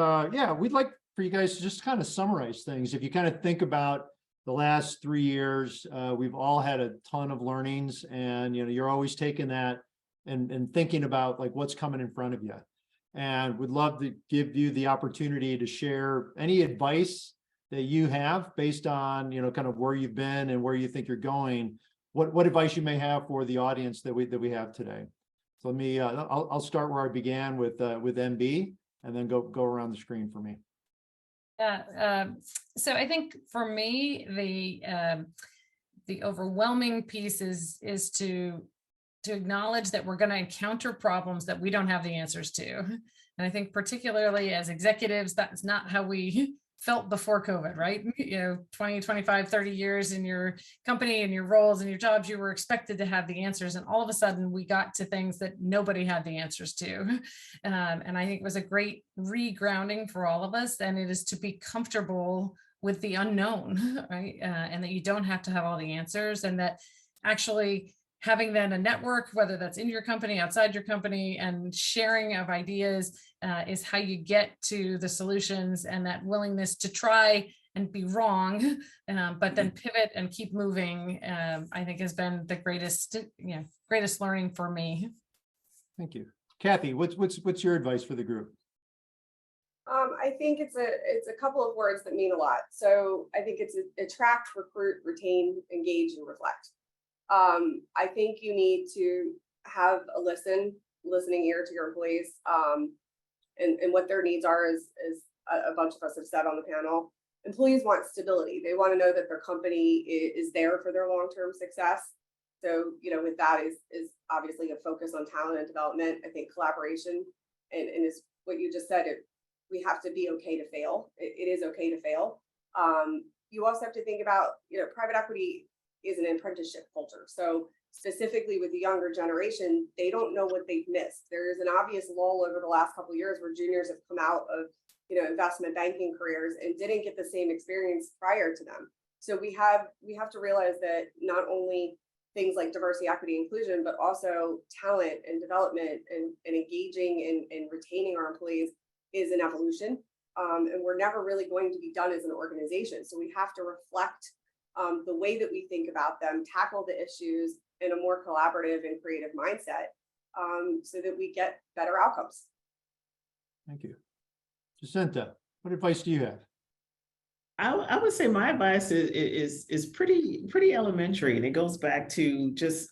we'd like for you guys to just kind of summarize things. If you kind of think about the last 3 years, we've all had a ton of learnings, and, you're always taking that and thinking about like what's coming in front of you. And would love to give you the opportunity to share any advice that you have based on, kind of where you've been and where you think you're going. What advice you may have for the audience that we have today. So let me, I'll start where I began with MB, and then go around the screen for me. So I think for me, the overwhelming piece is to acknowledge that we're going to encounter problems that we don't have the answers to. And I think particularly as executives, that's not how we felt before COVID, right? 20, 25, 30 years in your company and your roles and your jobs, you were expected to have the answers. And all of a sudden we got to things that nobody had the answers to. And I think it was a great regrounding for all of us. And it is to be comfortable with the unknown, right? And that you don't have to have all the answers, and that actually having then a network, whether that's in your company, outside your company, and sharing of ideas is how you get to the solutions, and that willingness to try and be wrong, but then pivot and keep moving, I think has been the greatest learning for me. Thank you. Kathy, what's your advice for the group? I think it's a couple of words that mean a lot. So I think it's attract, recruit, retain, engage, and reflect. I think you need to have a listening ear to your employees, and what their needs are, as a bunch of us have said on the panel. Employees want stability. They want to know that their company is there for their long-term success. So, with that is obviously a focus on talent and development. I think collaboration and is what you just said. We have to be okay to fail. It is okay to fail. You also have to think about, private equity is an apprenticeship culture. So specifically with the younger generation, they don't know what they've missed. There is an obvious lull over the last couple of years where juniors have come out of, investment banking careers and didn't get the same experience prior to them. So we have to realize that not only things like diversity, equity, inclusion, but also talent and development and engaging and retaining our employees is an evolution. And we're never really going to be done as an organization. So we have to reflect the way that we think about them, tackle the issues in a more collaborative and creative mindset, so that we get better outcomes. Thank you. Jacinta, what advice do you have? I would say my advice is pretty elementary, and it goes back to just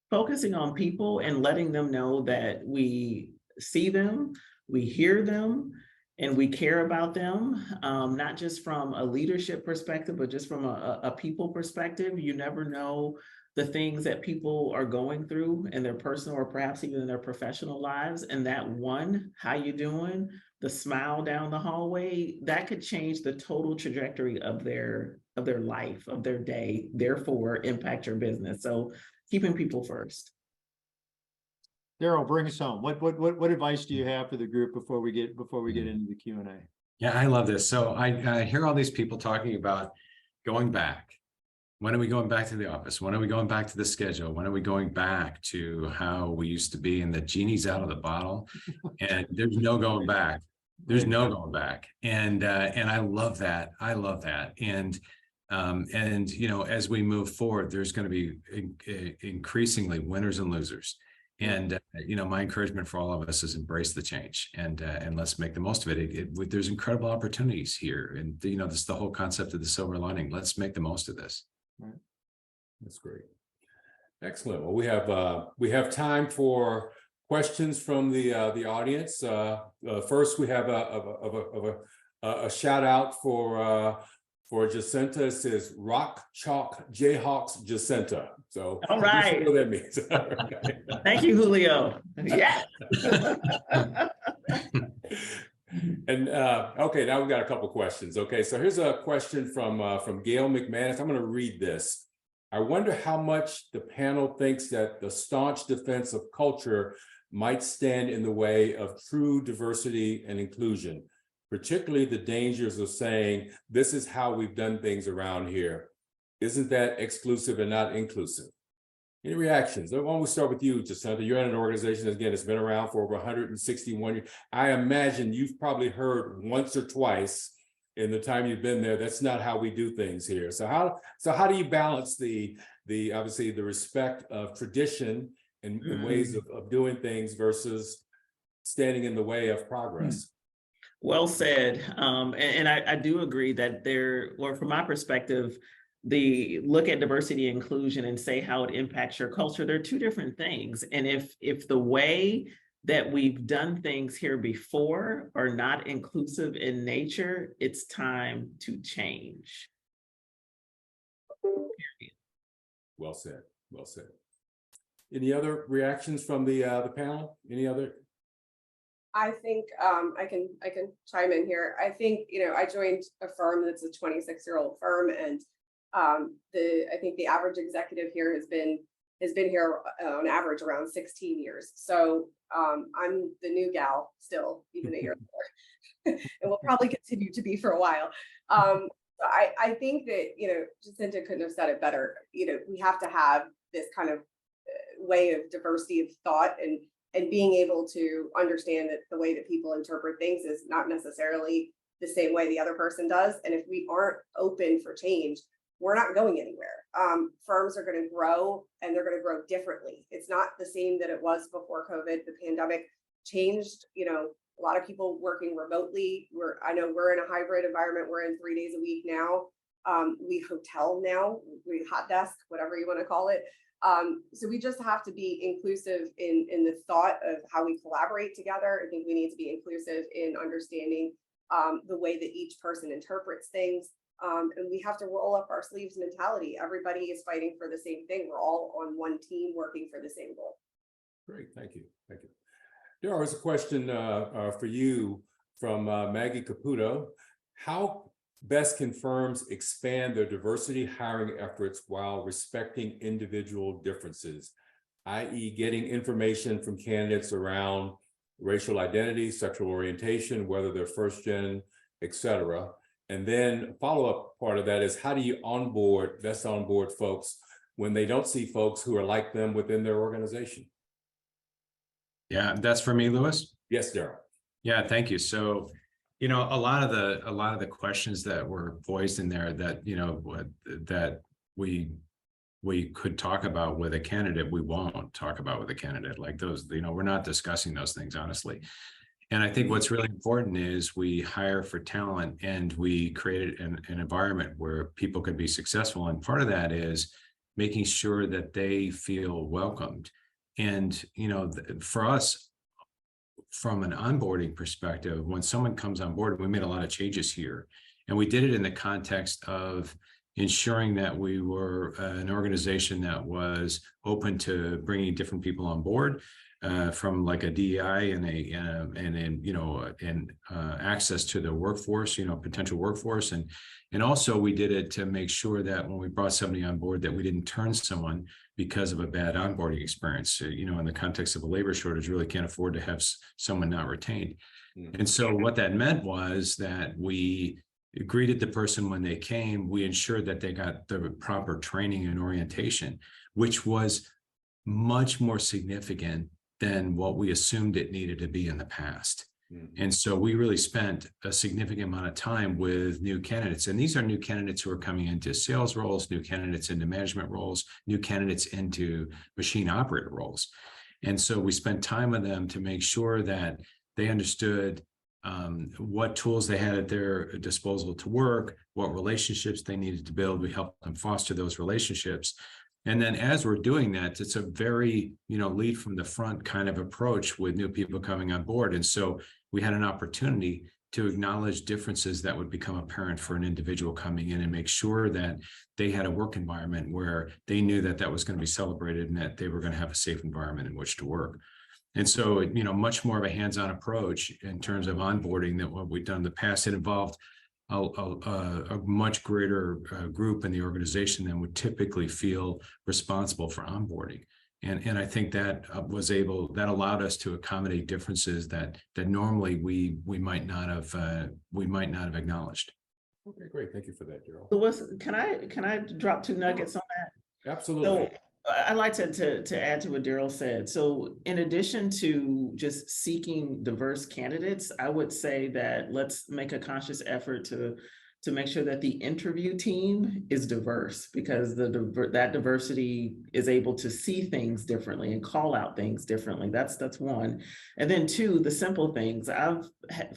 focusing on people and letting them know that we see them, we hear them, and we care about them, not just from a leadership perspective, but just from a people perspective. You never know the things that people are going through in their personal or perhaps even in their professional lives. And that one, how you doing, the smile down the hallway, that could change the total trajectory of their life, of their day, therefore impact your business. So keeping people first. Daryl, bring us home. What advice do you have for the group before we get into the Q&A? Yeah, I love this. So I hear all these people talking about going back. When are we going back to the office? When are we going back to the schedule? When are we going back to how we used to be? And the genie's out of the bottle, and there's no going back. There's no going back. And I love that. I love that. And as we move forward, there's going to be increasingly winners and losers. And my encouragement for all of us is embrace the change and let's make the most of it. There's incredible opportunities here, and this is the whole concept of the silver lining. Let's make the most of this. Right. That's great. Excellent. Well, we have time for questions from the audience. First, we have a shout out for For Jacinta, it says Rock Chalk Jayhawks Jacinta. So All I guess you right. know what that means. Thank you, Julio. Yeah. And okay, now we've got a couple questions. Okay, so here's a question from Gail McManus. I'm going to read this. I wonder how much the panel thinks that the staunch defense of culture might stand in the way of true diversity and inclusion, particularly the dangers of saying, this is how we've done things around here. Isn't that exclusive and not inclusive? Any reactions? Why don't we start with you, Jacinta? You're in an organization, again, it's been around for over 161 years. I imagine you've probably heard once or twice in the time you've been there, that's not how we do things here. So how do you balance the obviously the respect of tradition and ways of doing things versus standing in the way of progress? Well said. And I do agree that well, from my perspective, the look at diversity and inclusion and say how it impacts your culture, they're two different things. And if the way that we've done things here before are not inclusive in nature, it's time to change. Well said. Well said. Any other reactions from the panel? Any other? I think I can chime in here. I think, I joined a firm that's a 26-year-old firm, and I think the average executive here has been here on average around 16 years. So I'm the new gal still, even a year later, and will probably continue to be for a while. I think that, Jacinta couldn't have said it better. We have to have this kind of way of diversity of thought and being able to understand that the way that people interpret things is not necessarily the same way the other person does. And if we aren't open for change, we're not going anywhere. Firms are going to grow, and they're going to grow differently. It's not the same that it was before COVID. The pandemic changed, a lot of people working remotely. I know we're in a hybrid environment. We're in 3 days a week now. We hotel now, we hot desk, whatever you want to call it. So we just have to be inclusive in the thought of how we collaborate together. I think we need to be inclusive in understanding the way that each person interprets things. And we have to roll up our sleeves mentality. Everybody is fighting for the same thing. We're all on one team working for the same goal. Great, thank you. Thank you. There was a question for you from Maggie Caputo. How best can firms expand their diversity hiring efforts while respecting individual differences, i.e. getting information from candidates around racial identity, sexual orientation, whether they're first gen, et cetera. And then follow-up part of that is, how do you best onboard folks when they don't see folks who are like them within their organization? Yeah, that's for me, Louis. Yes, Daryl. Yeah, thank you. So, a lot of the questions that were voiced in there that, that we could talk about with a candidate, we won't talk about with a candidate. Like those, we're not discussing those things, honestly. And I think what's really important is we hire for talent, and we created an environment where people can be successful. And part of that is making sure that they feel welcomed. And, for us, from an onboarding perspective, when someone comes on board, we made a lot of changes here. And we did it in the context of ensuring that we were an organization that was open to bringing different people on board, from like a DEI and access to the workforce, potential workforce. And also we did it to make sure that when we brought somebody on board, that we didn't turn someone because of a bad onboarding experience. In the context of a labor shortage, really can't afford to have someone not retained. And so what that meant was that we greeted the person when they came. We ensured that they got the proper training and orientation, which was much more significant than what we assumed it needed to be in the past. And so we really spent a significant amount of time with new candidates. And these are new candidates who are coming into sales roles, new candidates into management roles, new candidates into machine operator roles. And so we spent time with them to make sure that they understood what tools they had at their disposal to work, what relationships they needed to build. We helped them foster those relationships. And then as we're doing that, it's a very, lead from the front kind of approach with new people coming on board. And so we had an opportunity to acknowledge differences that would become apparent for an individual coming in and make sure that they had a work environment where they knew that that was going to be celebrated and that they were going to have a safe environment in which to work. And so, much more of a hands-on approach in terms of onboarding than what we've done in the past. It involved a much greater group in the organization than would typically feel responsible for onboarding. And I think that that allowed us to accommodate differences that normally we might not have acknowledged. Okay, great. Thank you for that, Daryl. So can I drop two nuggets on that? Absolutely. So I'd like to add to what Daryl said. So in addition to just seeking diverse candidates, I would say that let's make a conscious effort to make sure that the interview team is diverse, because that diversity is able to see things differently and call out things differently. That's one. And then two, the simple things. I've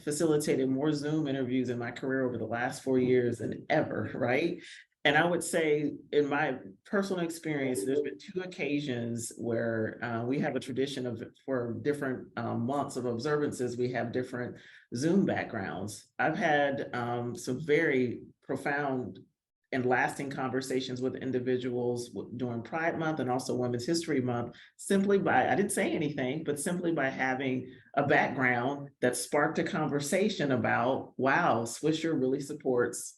facilitated more Zoom interviews in my career over the last 4 years than ever, right? And I would say, in my personal experience, there's been 2 occasions where we have a tradition of, for different months of observances, we have different Zoom backgrounds. I've had some very profound and lasting conversations with individuals during Pride Month and also Women's History Month, simply by, I didn't say anything, but simply by having a background that sparked a conversation about, wow, Swisher really supports.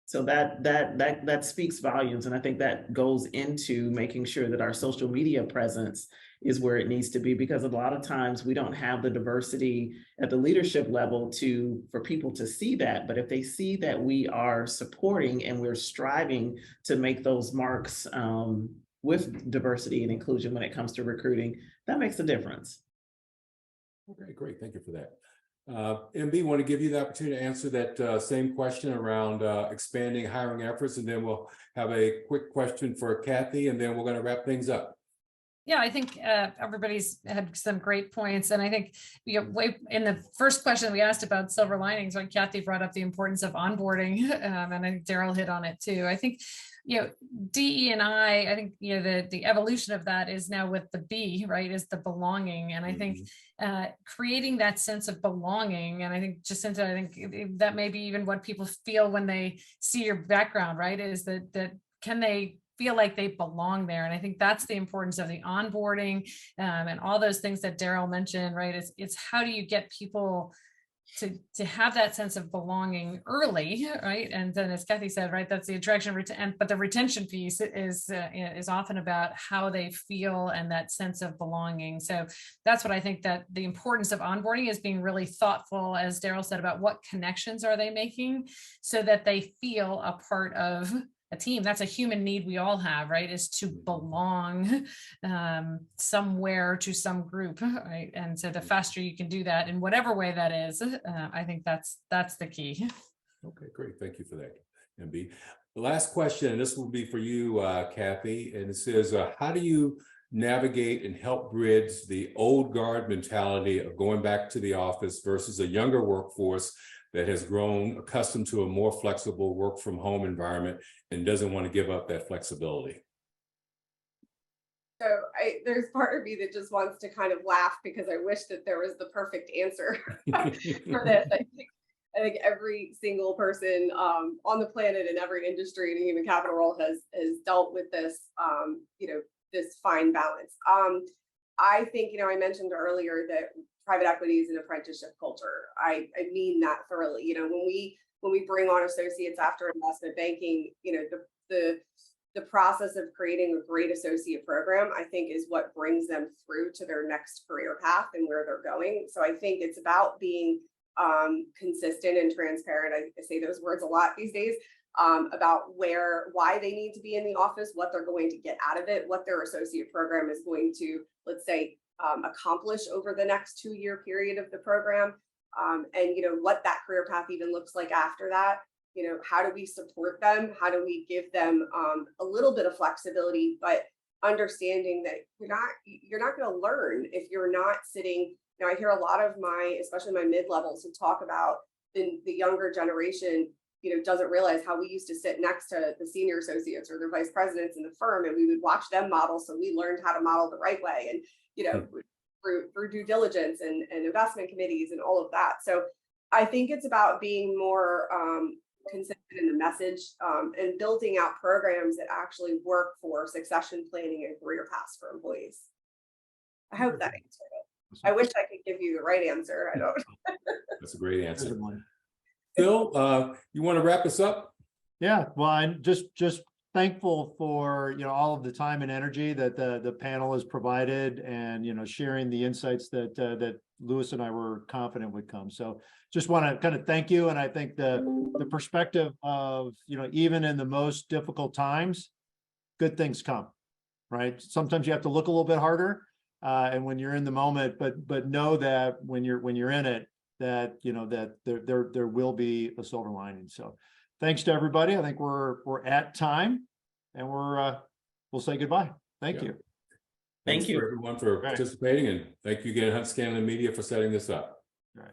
So that speaks volumes. And I think that goes into making sure that our social media presence is where it needs to be, because a lot of times we don't have the diversity at the leadership level for people to see that. But if they see that we are supporting and we're striving to make those marks with diversity and inclusion when it comes to recruiting, that makes a difference. Okay, great. Thank you for that. MB, want to give you the opportunity to answer that same question around expanding hiring efforts, and then we'll have a quick question for Kathy, and then we're going to wrap things up. Yeah, I think everybody's had some great points. And I think in the first question we asked about silver linings, when Kathy brought up the importance of onboarding, and I think Daryl hit on it too. I think, DE&I think, the evolution of that is now with the B, right, is the belonging. And I think creating that sense of belonging, and I think, Jacinta, I think that may be even what people feel when they see your background, right, is that can they feel like they belong there. And I think that's the importance of the onboarding and all those things that Daryl mentioned, right? It's how do you get people to have that sense of belonging early, right? And then, as Kathy said, right, that's the attraction, but the retention piece is often about how they feel and that sense of belonging. So that's what I think, that the importance of onboarding is being really thoughtful, as Daryl said, about what connections are they making so that they feel a part of a team. That's a human need we all have, right? Is to belong somewhere to some group, right? And so the faster you can do that in whatever way that is, I think that's the key. Okay, great. Thank you for that, MB. The last question, and this will be for you, Kathy, and it says, how do you navigate and help bridge the old guard mentality of going back to the office versus a younger workforce that has grown accustomed to a more flexible work from home environment and doesn't want to give up that flexibility? So there's part of me that just wants to kind of laugh, because I wish that there was the perfect answer for this. I think every single person on the planet in every industry in a human capital role has dealt with this, this fine balance. I think, I mentioned earlier that private equity is an apprenticeship culture. I mean that thoroughly. When we bring on associates after investment banking, the process of creating a great associate program, I think, is what brings them through to their next career path and where they're going. So I think it's about being consistent and transparent. I say those words a lot these days, about why they need to be in the office, what they're going to get out of it, what their associate program is going to, let's say, accomplish over the next 2-year period of the program, and what that career path even looks like after that. How do we support them? How do we give them a little bit of flexibility, but understanding that you're not going to learn if you're not sitting. I hear a lot of especially my mid-levels, who talk about the younger generation, doesn't realize how we used to sit next to the senior associates or the vice presidents in the firm, and we would watch them model. So we learned how to model the right way, and through due diligence and investment committees and all of that. So I think it's about being more consistent in the message and building out programs that actually work for succession planning and career paths for employees. I hope that answered it. I wish I could give you the right answer. I don't. That's a great answer. Good one. Phil, you want to wrap us up? Yeah, well, I'm just thankful for, all of the time and energy that the panel has provided, and, sharing the insights that Louis and I were confident would come. So just want to kind of thank you. And I think the perspective of, even in the most difficult times, good things come, right? Sometimes you have to look a little bit harder, and when you're in the moment, but know that when you're in it, that, that there will be a silver lining. So thanks to everybody. I think we're at time, and we'll say goodbye. Thank you. Thank Thanks you for everyone for participating, and thank you again, Hunt Scanlon Media, for setting this up. All right.